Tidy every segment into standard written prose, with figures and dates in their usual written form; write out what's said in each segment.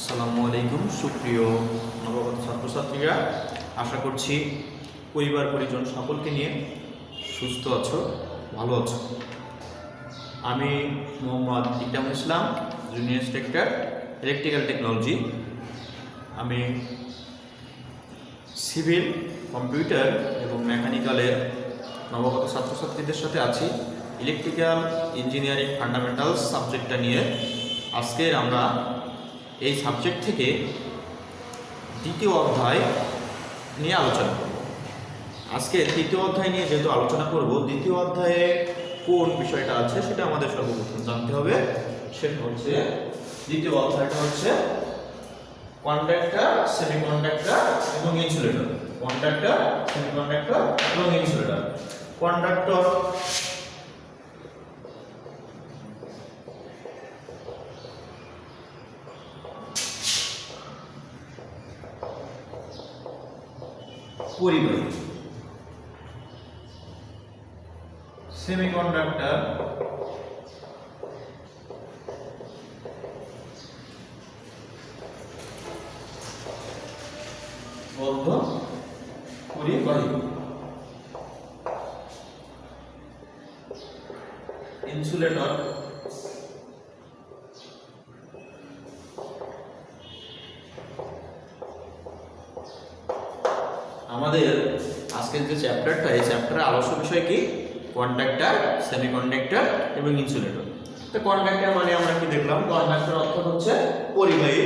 আসসালামু আলাইকুম সুপ্রিয় নবগত ছাত্রছাত্রীরা, আশা করছি পরিবার পরিজন সকলকে নিয়ে সুস্থ আছো, ভালো আছো। আমি মোহাম্মদ ইকরামুল ইসলাম, জুনিয়র ইন্সট্রাক্টর ইলেকট্রিক্যাল টেকনোলজি। আমি সিভিল, কম্পিউটার এবং মেকানিক্যালের নবগত ছাত্রছাত্রীদের সাথে আছি। ইলেকট্রিক্যাল ইঞ্জিনিয়ারিং ফান্ডামেন্টালস সাবজেক্টটা নিয়ে আজকের আমরা এই সাবজেক্ট থেকে দ্বিতীয় অধ্যায় নিয়ে আলোচনা করব। আজকে তৃতীয় অধ্যায় নিয়ে যেহেতু আলোচনা করব, দ্বিতীয় অধ্যায়ে কোন বিষয়টা আছে সেটা আমাদের সর্বপ্রথম জানতে হবে। সেটা হচ্ছে দ্বিতীয় অধ্যায়টা হচ্ছে কন্ডাক্টর, সেমিকন্ডাক্টর এবং ইনসুলেটর। কন্ডাক্টর, সেমিকন্ডাক্টর এবং ইনসুলেটর। কন্ডাক্টর পরিবাহী, সেমিকন্ডাক্টর বদ্ধ পরিবাহী, ইনসুলেটর আমাদের আজকের যে চ্যাপ্টারটা, এই চ্যাপ্টারের আলোচ্য বিষয় কি? কন্ডাক্টর, সেমিকন্ডাক্টর এবং ইনসুলেটর। তো কন্ডাক্টর মানে আমরা কি দেখলাম? কন্ডাক্টর অর্থ হচ্ছে পরিবাহী,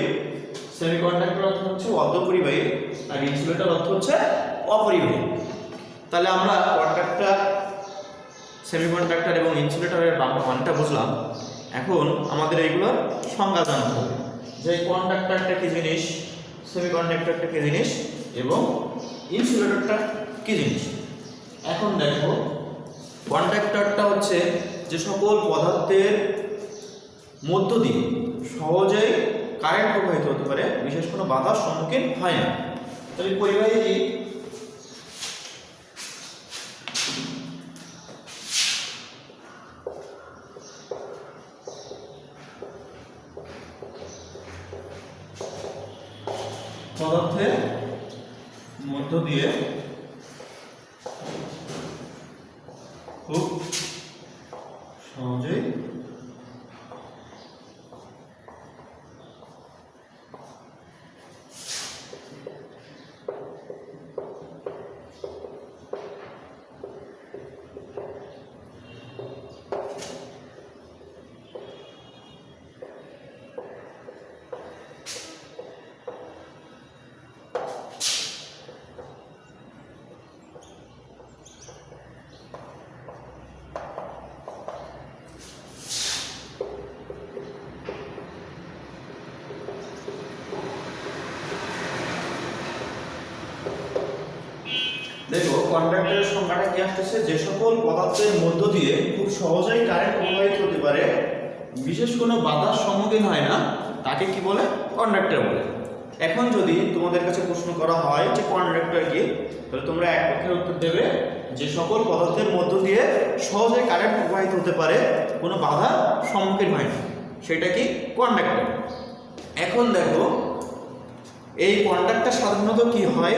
সেমিকন্ডাক্টর অর্থ হচ্ছে অর্ধপরিবাহী, আর ইনসুলেটর অর্থ হচ্ছে অপরিবাহী। তাহলে আমরা কন্ডাক্টর, সেমিকন্ডাক্টর এবং ইনসুলেটরের মানটা বুঝলাম। এখন আমাদের এইগুলোর সংজ্ঞা জানতে হবে, যে কন্ডাক্টরটা কি জিনিস, সেমিকন্ডাক্টরটা কি জিনিস এবং ইনসুলেটরটা কি জিনিস। এখন দেখো, কন্ডাক্টরটা হচ্ছে যে সকল পদার্থের মধ্য দিয়ে সহজেই কারেন্ট প্রবাহিত হতে পারে, বিশেষ কোনো বাধার সম্মুখীন হয় না। তাহলে পরিবাহী কি? পদার্থের মধ্য দিয়ে খুব সহজেই দেখো, কন্ডাক্টরের সংজ্ঞাটা কি আসতেছে? যে সকল পদার্থের মধ্য দিয়ে খুব সহজেই কারেন্ট প্রবাহিত হতে পারে, বিশেষ কোনো বাধার সম্মুখীন হয় না, তাকে কি বলে? কন্ডাক্টর বলে। এখন যদি তোমাদের কাছে প্রশ্ন করা হয় যে কন্ডাক্টর কি, তাহলে তোমরা এক পক্ষের উত্তর দেবে যে সকল পদার্থের মধ্য দিয়ে সহজেই কারেন্ট প্রবাহিত হতে পারে, কোনো বাধার সম্মুখীন হয় না, সেটা কি? কন্ডাক্টর। এখন দেখো, এই কন্ডাক্টর সাধারণত কি হয়?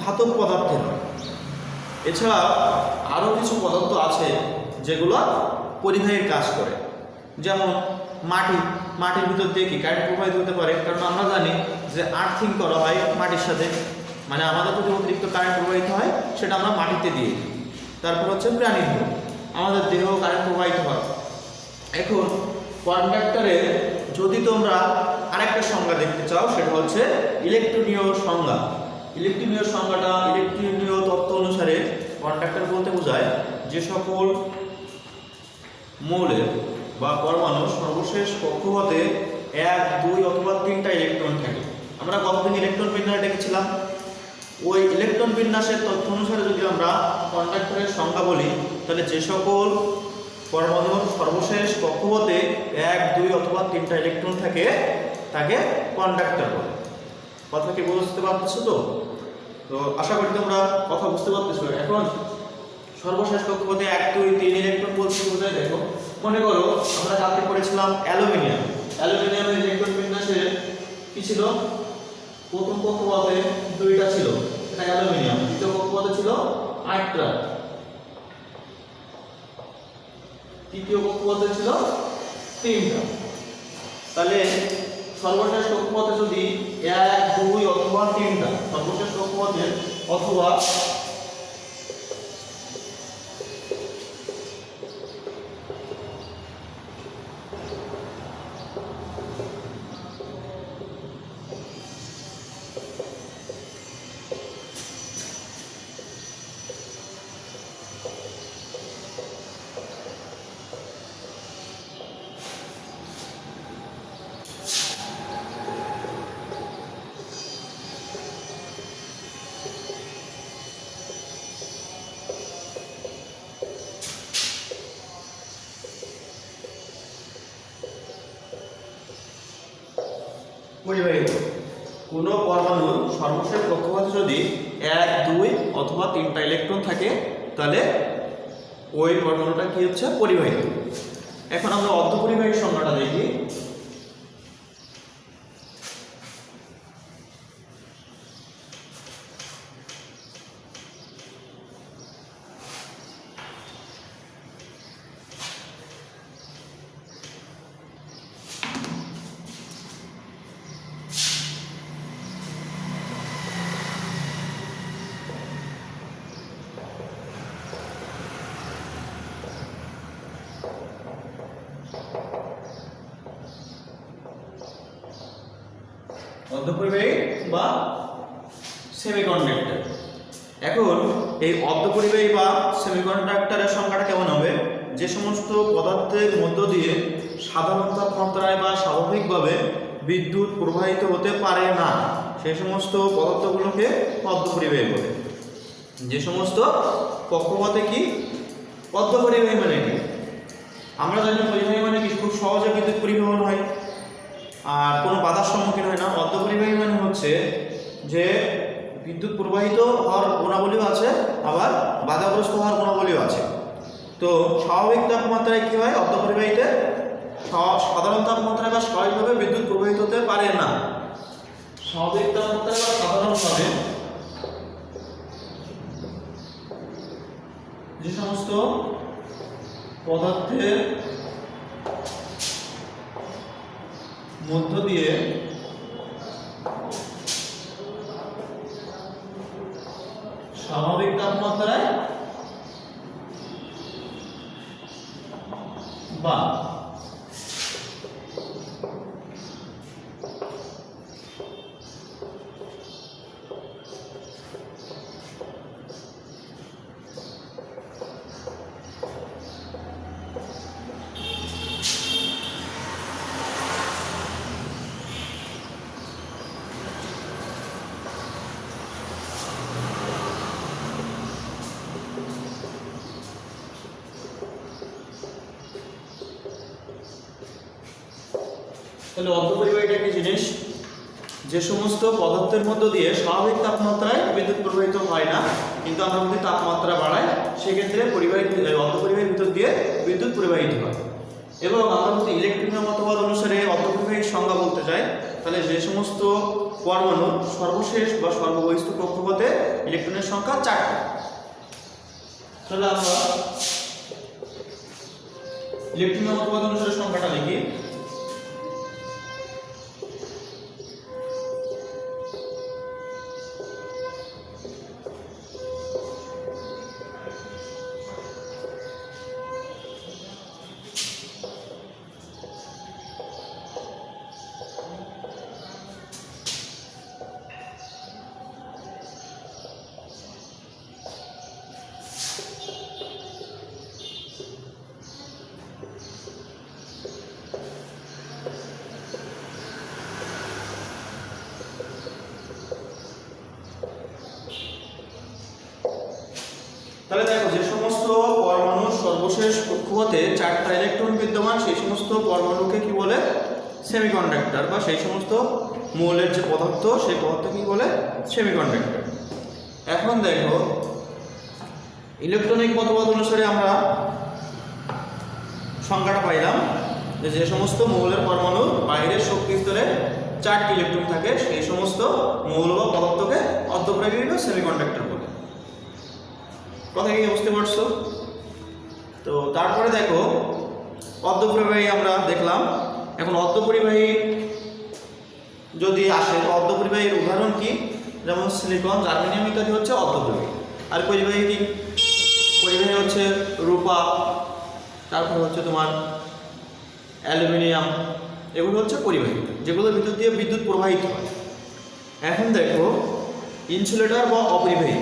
ধাতব পদার্থের হয়। এছাড়া আরও কিছু পদার্থ আছে যেগুলো পরিবাহীর কাজ করে, যেমন মাটির ভিতর দিয়ে কি কারেন্ট প্রবাহিত হতে পারে? কারণ আমরা জানি যে আর্থিং করা হয় মাটির সাথে, মানে আমাদের যদি অতিরিক্ত কারেন্ট প্রবাহিত হয় সেটা আমরা মাটিতে দিয়ে দিই। তারপর হচ্ছে প্রাণীর দেহ, আমাদের দেহ কারেন্ট প্রবাহিত হয়। এখন কন্ডাক্টরের যদি তোমরা আরেকটা সংজ্ঞা দেখতে চাও, সেটা হচ্ছে ইলেকট্রনীয় সংজ্ঞা। ইলেকট্রনীয় সংজ্ঞাটা, ইলেকট্রনীয় তত্ত্ব অনুসারে কন্ডাক্টর বলতে বোঝায় যে সকল মৌলের বা পরমাণুর সর্বশেষ কক্ষপথে 1, 2 অথবা 3টা ইলেকট্রন থাকে। আমরা কতদিন ইলেকট্রন বিন্যাস দেখেছিলাম? ওই ইলেকট্রন বিন্যাসের তথ্য অনুসারে যদি আমরা কন্ডাক্টরের সংজ্ঞা বলি, তাহলে যে সকল পরমাণুর সর্বশেষ কক্ষপথে 1, 2 অথবা 3টা ইলেকট্রন থাকে তাকে কন্ডাক্টর বলে। কথা কি বুঝতে পারতেছো? তো আশা করি তোমরা কথা বুঝতে পারতেছো। এখন সর্বশেষ কক্ষপথে 1, 2, 3 ইলেকট্রন বলতে বোঝায়, দেখো মনে করো আমরা কালকে পড়েছিলাম অ্যালুমিনিয়ামের ইলেকট্রন বিন্যাসে কি ছিল? প্রথম কক্ষপথে দুইটা ছিল, এটা অ্যালুমিনিয়াম। দ্বিতীয় কক্ষপথে ছিল 8টা, তৃতীয় কক্ষপথে ছিল 3টা। তাহলে সর্বশেষ কক্ষপথে যদি 1, 2 অথবা 3টা, সর্বশেষ কক্ষপথে অথবা পরিবাহিত কোন পরমাণুর সর্বশেষ কক্ষপথে যদি 1, 2 অথবা 3টা ইলেকট্রন থাকে তাহলে ওই পরমাণুটা কি হচ্ছে? পরিবাহিত। এখন আমরা অর্ধপরিবাহী সংজ্ঞাটা দেখি। অর্ধপরিবাহী বা সেমিকন্ডাক্টর। এখন এই অর্ধপরিবাহী বা সেমিকন্ডাক্টরের সংখ্যাটা কেমন হবে? যে সমস্ত পদার্থের মধ্য দিয়ে সাধারণ তাপমাত্রায় বা স্বাভাবিকভাবে বিদ্যুৎ প্রবাহিত হতে পারে না সেই সমস্ত পদার্থগুলোকে অর্ধপরিবাহী বলে। যে সমস্ত কক্ষপথে কি অর্ধপরিবাহী মানে কি? আমরা জানি পরিবাহী মানে কি খুব সহজে বিদ্যুৎ পরিবহন হয় আর কোনো বাধার সম্মুখীন হয় না। অর্ধপরিবাহী মানে হচ্ছে যে বিদ্যুৎ প্রবাহিত হওয়ার গুণাবলীও আছে, আবার বাধাগ্রস্ত হওয়ার গুণাবলীও আছে। তো স্বাভাবিক তাপমাত্রায় কি হয়? অর্ধপরিবাহীতে সাধারণ তাপমাত্রায় বা স্বাভাবিকভাবে বিদ্যুৎ প্রবাহিত হতে পারে না। স্বাভাবিক তাপমাত্রায় বা সাধারণভাবে যে সমস্ত পদার্থের মধ্য দিয়ে স্বাভাবিক তাপমাত্রায় বা তাহলে অর্ধপরিবাহীটা কি জিনিস? যে সমস্ত পদার্থের মধ্য দিয়ে স্বাভাবিক তাপমাত্রায় বিদ্যুৎ প্রবাহিত হয় না, কিন্তু আমরা যদি তাপমাত্রা বাড়াই সেক্ষেত্রে অর্ধপরিবাহীর ভিতর দিয়ে বিদ্যুৎ প্রবাহিত হয়। এবং আমরা যদি ইলেকট্রনীয় মতবাদ অনুসারে অর্ধপরিবাহীর সংজ্ঞা বলতে চাই তাহলে যে সমস্ত পরমাণুর সর্বশেষ বা সর্ববহিষ্ঠ কক্ষপথে ইলেকট্রনের সংখ্যা 4টা। তাহলে আমরা ইলেকট্রনীয় মতবাদ অনুসারে সংখ্যাটা লিখি। তাহলে দেখো যে সমস্ত পরমাণুর সর্বশেষ কক্ষপথে 4টা ইলেকট্রন বিদ্যমান সেই সমস্ত পরমাণুকে কি বলে? সেমিকন্ডাক্টর। বা সেই সমস্ত মৌলের যে পদার্থ সেই পদার্থ কি বলে? সেমিকন্ডাক্টর। এখন দেখো ইলেকট্রনিক মতবাদ অনুসারে আমরা সংজ্ঞাটা পাইলাম যে সমস্ত মৌলের পরমাণু বাইরের শক্তি স্তরে 4টি ইলেকট্রন থাকে সেই সমস্ত মৌল বা পদার্থকে অর্ধপরিবাহী বা সেমিকন্ডাক্টর বলে। কথা কি বুঝতে পারছো? তো তারপরে দেখো অর্ধপরিবাহী আমরা দেখলাম, এখন অর্ধপরিবাহী যদি আসে তো অর্ধপরিবাহীর উদাহরণ কি? যেমন সিলিকন, জার্মেনিয়াম ইত্যাদি হচ্ছে অর্ধপরিবাহী। আর পরিবাহী কি? পরিবাহী হচ্ছে রূপা, তারপর হচ্ছে তোমার অ্যালুমিনিয়াম, এগুলো হচ্ছে পরিবাহী যেগুলোর ভিতর দিয়ে বিদ্যুৎ প্রবাহিত হয়। এখন দেখো ইনসুলেটর বা অপরিবাহী।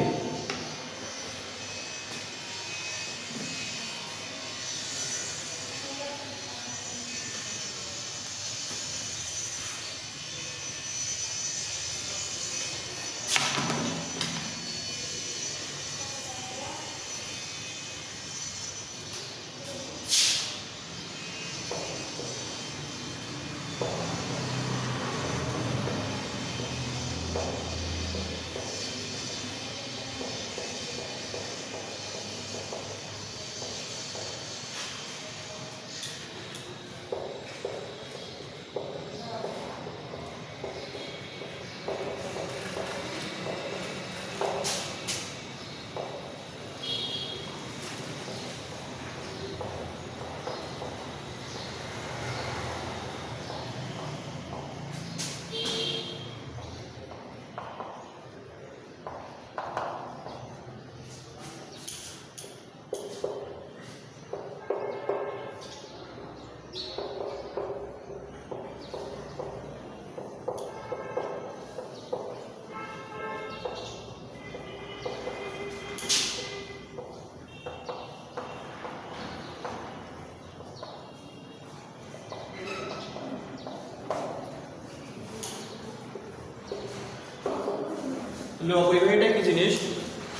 অপরিবাহীটা কি জিনিস?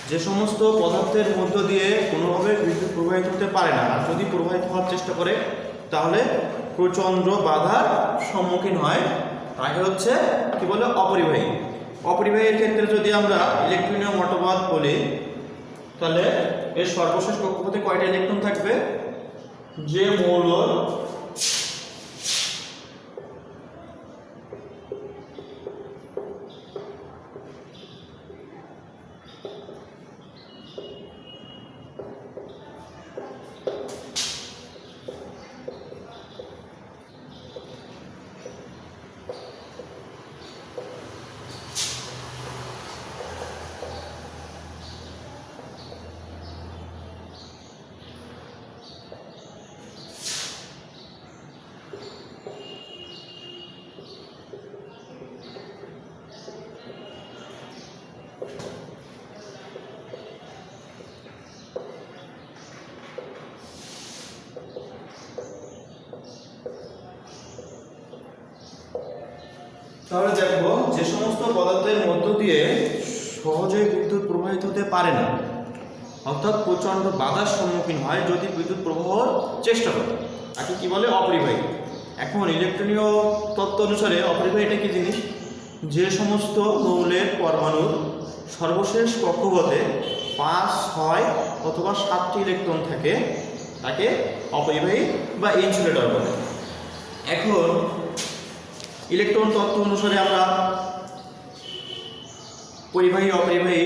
যে সমস্ত পদার্থের মধ্য দিয়ে কোনোভাবে বিদ্যুৎ প্রবাহিত হতে পারে না, আর যদি প্রবাহিত হওয়ার চেষ্টা করে তাহলে প্রচণ্ড বাধার সম্মুখীন হয়, তাকে হচ্ছে কি বলে? অপরিবাহী। অপরিবাহীর ক্ষেত্রে যদি আমরা ইলেকট্রনীয় মতবাদ বলি তাহলে এর সর্বশেষ কক্ষপথে কয়টা ইলেকট্রন থাকবে? যে মৌল তাহলে দেখো যে সমস্ত পদার্থের মধ্য দিয়ে সহজে বিদ্যুৎ প্রবাহিত হতে পারে না, অর্থাৎ প্রচণ্ড বাধার সম্মুখীন হয় যদি বিদ্যুৎ প্রবাহের চেষ্টা করে, তাকে কি বলে? অপরিবাহী। এখন ইলেকট্রনীয় তত্ত্ব অনুসারে অপরিবাহীটা কি জিনিস? যে সমস্ত মৌলের পরমাণুর সর্বশেষ কক্ষপথে 5, 6 অথবা 7টি ইলেকট্রন থাকে তাকে অপরিবাহী বা ইনসুলেটর বলে। এখন ইলেকট্রন তত্ত্ব অনুসারে আমরা পরিবাহী, অপরিবাহী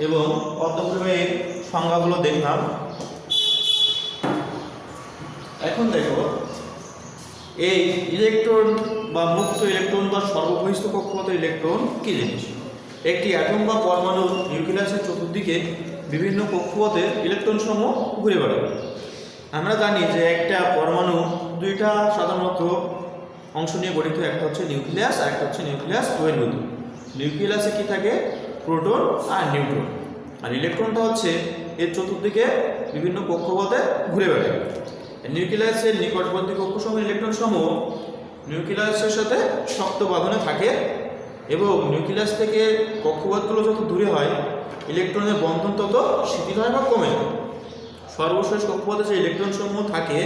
এবং অর্ধপরিবাহীর সংজ্ঞাগুলো দেখলাম। এখন দেখো এই ইলেকট্রন বা মুক্ত ইলেকট্রন বা সর্ববহিষ্ঠ কক্ষপথ ইলেকট্রন কি জিনিস? একটি অ্যাটম বা পরমাণুর নিউক্লিয়াসের চতুর্দিকে বিভিন্ন কক্ষপথে ইলেকট্রন সমূহ ঘুরে বেড়ায়। আমরা জানি যে একটা পরমাণু দুইটা সাধারণত অংশ নিয়ে গঠিত, একটা হচ্ছে নিউক্লিয়াস আর একটা হচ্ছে নিউক্লিয়াস বহির্ভূত। নিউক্লিয়াসে কি থাকে? প্রোটন আর নিউট্রন। আর ইলেকট্রনটা হচ্ছে এর চতুর্দিকে বিভিন্ন কক্ষপথে ঘুরে বেড়ায়। নিউক্লিয়াসের নিকটবর্তী কক্ষসমূহ ইলেকট্রন সমূহ নিউক্লিয়াসের সাথে শক্ত বাঁধনে থাকে এবং নিউক্লিয়াস থেকে কক্ষপথগুলো যত দূরে হয় ইলেকট্রনের বন্ধন তত শিথিল হয় বা কমে। সর্বশেষ কক্ষপথে যে ইলেকট্রন সমূহ থাকে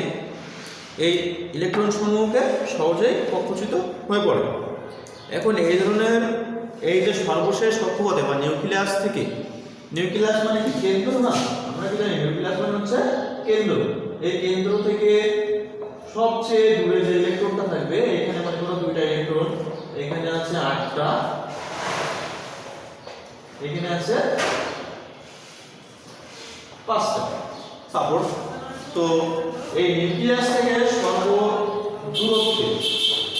এই ইলেকট্রন সমূহকে সহজেই কক্ষচ্যুত হয়ে পড়ে। এখন এই ধরনের এই যে সর্বশেষ কক্ষপথে বা নিউক্লিয়াস থেকে, নিউক্লিয়াস মানে কি কেন্দ্র না? আমরা কি জানি নিউক্লিয়াস মানে হচ্ছে কেন্দ্র। এই কেন্দ্র থেকে সবচেয়ে দূরে যে ইলেকট্রনটা থাকবে, এখানে মনে করো দুইটা ইলেকট্রন, এখানে আছে 8টা, এখানে আছে 5টা সাপোর্ট। তো এই নিউক্লিয়াস থেকে দূরত্বে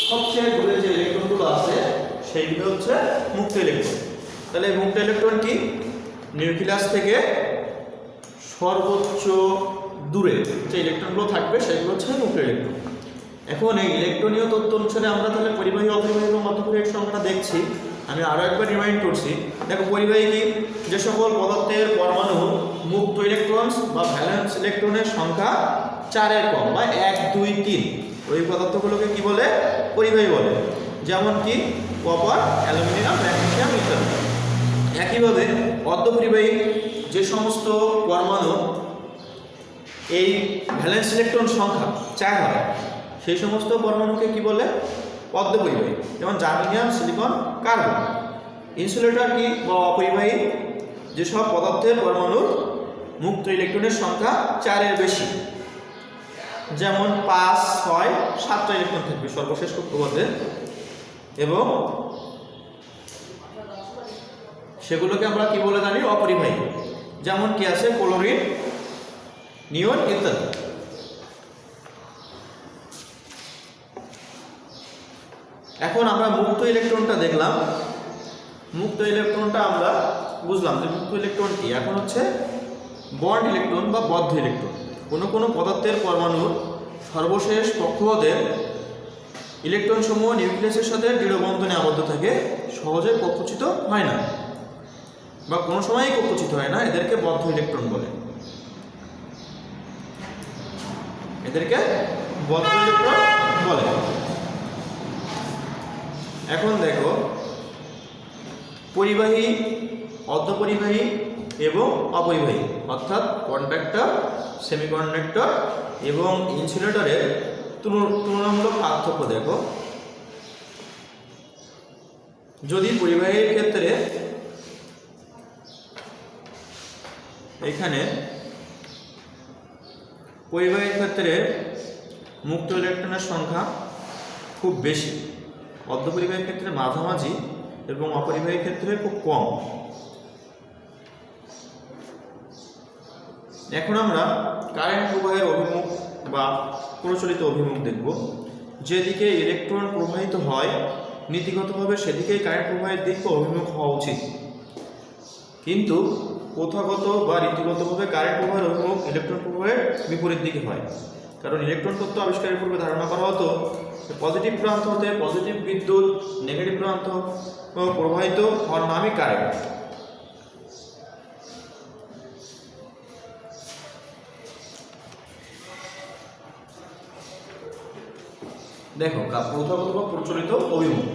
সবচেয়ে দূরে যে ইলেকট্রনগুলো আছে সেইগুলো হচ্ছে মুক্ত ইলেকট্রন। তাহলে মুক্ত ইলেকট্রন কি? নিউক্লিয়াস থেকে সর্বোচ্চ দূরে যে ইলেকট্রনগুলো থাকবে সেগুলো হচ্ছে মুক্ত ইলেকট্রন। এখন এই ইলেকট্রনীয় তত্ত্ব অনুসারে আমরা তাহলে পরিবাহী, অপরিবাহী এবং অর্ধপরিবাহী সংখ্যাটা দেখছি। আমি আরো একবার রিমাইন্ড করছি। দেখো, পরিবাহী কি? যে সকল পদার্থের পরমাণু মুক্ত ইলেকট্রন বা ভ্যালেন্স ইলেকট্রনের সংখ্যা 4-এর কম বা 1, 2, 3, ওই পদার্থগুলোকে কি বলে? পরিবাহী বলে। যেমন কি কপার, অ্যালুমিনিয়াম, ম্যাগনেসিয়াম ইত্যাদি। একইভাবে অর্ধপরিবাহী যে সমস্ত পরমাণু এই ভ্যালেন্স ইলেকট্রন সংখ্যা 4 হয় সেই সমস্ত পরমাণুকে কি বলে? অর্ধপরিবাহী। যেমন জার্মেনিয়াম, সিলিকন, কার্বন। ইনসুলেটর কি বা অপরিবাহী? যেসব পদার্থের পরমাণুর মুক্ত ইলেকট্রনের সংখ্যা 4-এর বেশি, যেমন 5, 6, 7টা ইলেকট্রন থাকবে সর্বশেষ কক্ষপথে, এবং সেগুলোকে আমরা কি বলে জানি? অপরিবাহী। যেমন কি আছে? ক্লোরিন, নিয়ন ইত্যাদি। এখন আমরা মুক্ত ইলেকট্রনটা দেখলাম। মুক্ত ইলেকট্রনটা আমরা বুঝলাম যে মুক্ত ইলেকট্রন কি। এখন হচ্ছে বন্ড ইলেকট্রন বা বদ্ধ ইলেকট্রন। কোনো পদার্থের পরমাণুর সর্বশেষ কক্ষপথে ইলেকট্রন সমূহ নিউক্লিয়াসের সাথে দৃঢ় বন্ধনে আবদ্ধ থাকে, সহজে কক্ষচ্যুত হয় না বা কোনো সময়ই কক্ষচ্যুত হয় না। এদেরকে বদ্ধ ইলেকট্রন বলে। এদেরকে বদ্ধ ইলেকট্রন বলে। এখন দেখো, পরিবাহী, অর্ধপরিবাহী এবং অপরিবাহী অর্থাৎ কন্ডাক্টর, সেমিকন্ডাক্টর এবং ইনসুলেটরের তুলনামূলক পার্থক্য দেখো। যদি পরিবাহীর ক্ষেত্রে এখানে পরিবাহীর ক্ষেত্রে মুক্ত ইলেকট্রনের সংখ্যা খুব বেশি, অর্ধপরিবাহীর ক্ষেত্রে মাঝামাঝি এবং অপরিবাহীর ক্ষেত্রে খুব কম। এখন আমরা কারেন্ট প্রবাহের অভিমুখ বা প্রচলিত অভিমুখ দেখব। যেদিকে ইলেকট্রন প্রবাহিত হয় নীতিগতভাবে সেদিকেই কারেন্ট প্রবাহের দিক বা অভিমুখ হওয়া উচিত, কিন্তু প্রথাগত বা রীতিগতভাবে কারেন্ট প্রবাহের অভিমুখ ইলেকট্রন প্রবাহের বিপরীত দিকে হয়। কারণ ইলেকট্রন তত্ত্ব আবিষ্কারের পূর্বে ধারণা করা হতো পজিটিভ প্রান্ত হতে পজিটিভ বিদ্যুৎ নেগেটিভ প্রান্ত প্রবাহিত হওয়ার নামই কারেন্ট। দেখো, প্রথাগত বা প্রচলিত অভিমুখ।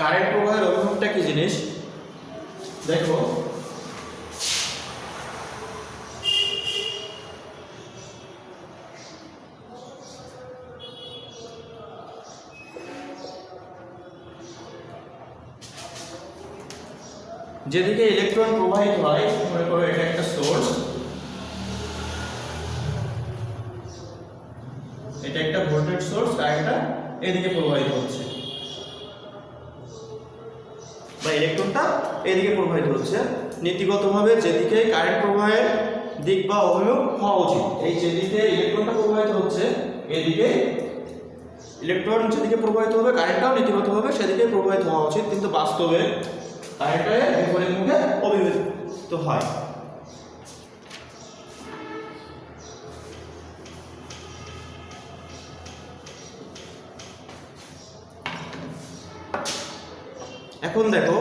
কারেন্ট প্রবাহের অভিমুখটা কি জিনিস দেখো। যেদিকে ইলেকট্রন প্রবাহিত হয়, মনে করো এটা একটা সোর্স, এটা একটা ভোল্টেজ সোর্স, কারেন্টটা এদিকে প্রবাহিত হচ্ছে বা ইলেকট্রনটা এদিকে প্রবাহিত হচ্ছে। নীতিগতভাবে যেদিকে কারেন্ট প্রবাহের দিক বা অভিমুখ হওয়া উচিত, এই যেদিকে ইলেকট্রনটা প্রবাহিত হচ্ছে এদিকে ইলেকট্রন যেদিকে প্রবাহিত হবে কারেন্টটাও নীতিগতভাবে সেদিকে প্রবাহিত হওয়া উচিত, কিন্তু বাস্তবে কারেন্টটা বিপরীত মুখে অভিমুখিত হয়। এখন দেখো,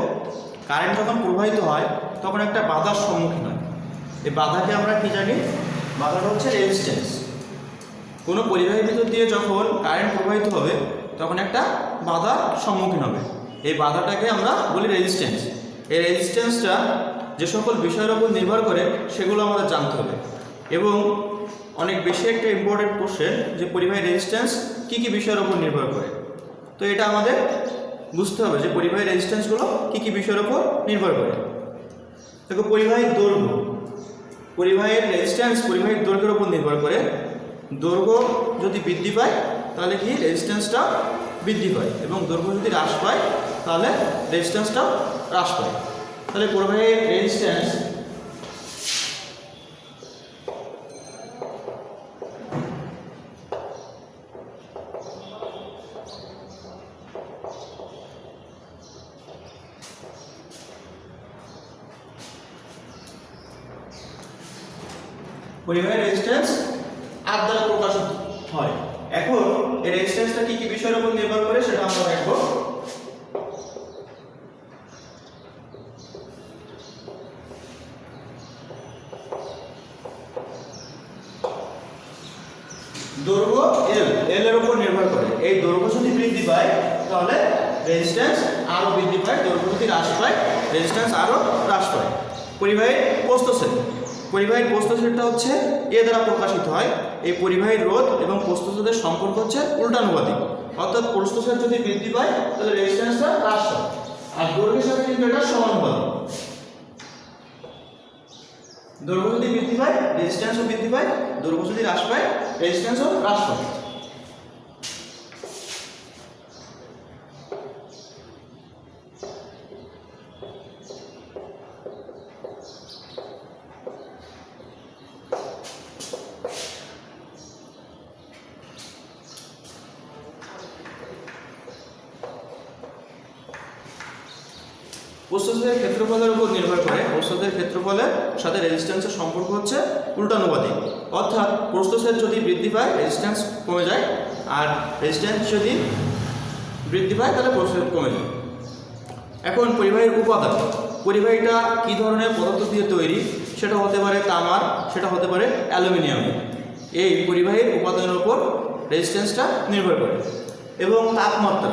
কারেন্ট যখন প্রবাহিত হয় তখন একটা বাধার সম্মুখীন হয়। এই বাধাকে আমরা কি জানি? বাধাটা হচ্ছে রেজিস্ট্যান্স। কোনো পরিবাহীর ভিতর দিয়ে যখন কারেন্ট প্রবাহিত হবে তখন একটা বাধার সম্মুখীন হবে। এই বাধাটাকে আমরা বলি রেজিস্ট্যান্স। এই রেজিস্ট্যান্সটা যে সকল বিষয়ের উপর নির্ভর করে সেগুলো আমাদের জানতে হবে। এবং অনেক বেশি একটা ইম্পর্টেন্ট কোশ্চেন যে পরিবাহী রেজিস্ট্যান্স কী কী বিষয়ের উপর নির্ভর করে। তো এটা আমাদের বুঝতে হবে যে পরিবাহী রেজিস্ট্যান্সগুলো কী কী বিষয়ের উপর নির্ভর করে। দেখো, পরিবাহীর দৈর্ঘ্য, পরিবাহীর রেজিস্ট্যান্স পরিবাহীর দৈর্ঘ্যের উপর নির্ভর করে। দৈর্ঘ্য যদি বৃদ্ধি পায় তাহলে কি রেজিস্ট্যান্সটা বৃদ্ধি পায়, এবং দৈর্ঘ্য যদি হ্রাস পায় তাহলে রেজিস্ট্যান্সটাও হ্রাস পায়। তাহলে পরিবাহীর রেজিস্ট্যান্স পরিবাহীর রেজিস্ট্যান্স আর দ্বারা প্রকাশিত হয়। এখন এই রেজিস্ট্যান্সটা কি কি বিষয়ের উপর নির্ভর করে সেটা আমরা দেখব। দৈর্ঘ্য এল এর উপর নির্ভর করে। এই দৈর্ঘ্য যদি বৃদ্ধি পায় তাহলে রেজিস্ট্যান্স আরো বৃদ্ধি পায়, দৈর্ঘ্য যদি হ্রাস পায় রেজিস্ট্যান্স আরো হ্রাস পায়। পরিবাহীর প্রস্থচ্ছেদ, পরিবাহীর প্রস্থচ্ছেদটা হচ্ছে এ দ্বারা প্রকাশিত হয়। এই পরিবাহীর রোধ এবং প্রস্থচ্ছেদের সম্পর্ক হচ্ছে উল্টানুপাতিক, অর্থাৎ প্রস্থচ্ছেদ যদি বৃদ্ধি পায় তাহলে রেজিস্ট্যান্সটা হ্রাস পায়, আর দৈর্ঘ্যের সাথে কিন্তু এটা সমানুপাতিক। দৈর্ঘ্য যদি বৃদ্ধি পায় রেজিস্ট্যান্সও বৃদ্ধি পায়, দৈর্ঘ্য যদি হ্রাস পায় রেজিস্ট্যান্সও হ্রাস পায়। প্রস্থচ্ছেদের ক্ষেত্রফলের উপর নির্ভর করে। প্রস্থচ্ছেদের ক্ষেত্রফলের সাথে রেজিস্ট্যান্সের সম্পর্ক হচ্ছে উল্টানুপাতিক, অর্থাৎ প্রস্থচ্ছেদ যদি বৃদ্ধি পায় রেজিস্ট্যান্স কমে যায়, আর রেজিস্ট্যান্স যদি বৃদ্ধি পায় তাহলে প্রস্থচ্ছেদ কমে যায়। এখন পরিবাহীর উপাদান, পরিবাহীটা কী ধরনের পদার্থ দিয়ে তৈরি, সেটা হতে পারে তামার, সেটা হতে পারে অ্যালুমিনিয়াম। এই পরিবাহীর উপাদানের উপর রেজিস্ট্যান্সটা নির্ভর করে। এবং তাপমাত্রা,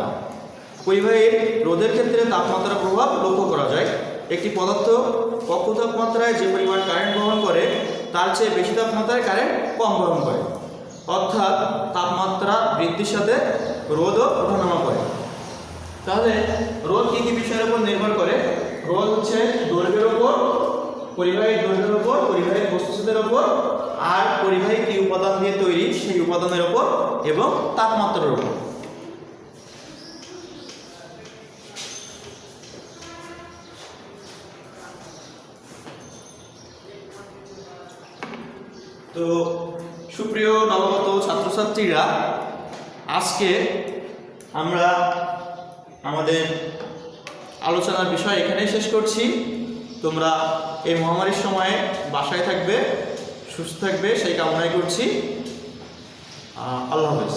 পরিবাহীর রোধের ক্ষেত্রে তাপমাত্রার প্রভাব লক্ষ্য করা যায়। একটি পদার্থ কক্ষ তাপমাত্রায় যে পরিমাণ কারেন্ট বহন করে তার চেয়ে বেশি তাপমাত্রায় কারেন্ট কম বহন করে, অর্থাৎ তাপমাত্রা বৃদ্ধির সাথে রোধও ওঠানামা করে। তাহলে রোধ কী কী বিষয়ের উপর নির্ভর করে? রোধ হচ্ছে দৈর্ঘ্যের উপর, পরিবাহীর দৈর্ঘ্যের উপর, পরিবাহীর প্রস্থচ্ছেদের উপর, আর পরিবাহী কী উপাদান দিয়ে তৈরি সেই উপাদানের উপর, এবং তাপমাত্রার উপর। তো সুপ্রিয় নবাগত ছাত্রছাত্রীরা, আজকে আমরা আমাদের আলোচনার বিষয় এখানেই শেষ করছি। তোমরা এই মহামারীর সময়ে বাসায় থাকবে, সুস্থ থাকবে সেই কামনাই করছি। আল্লাহ হাফেজ।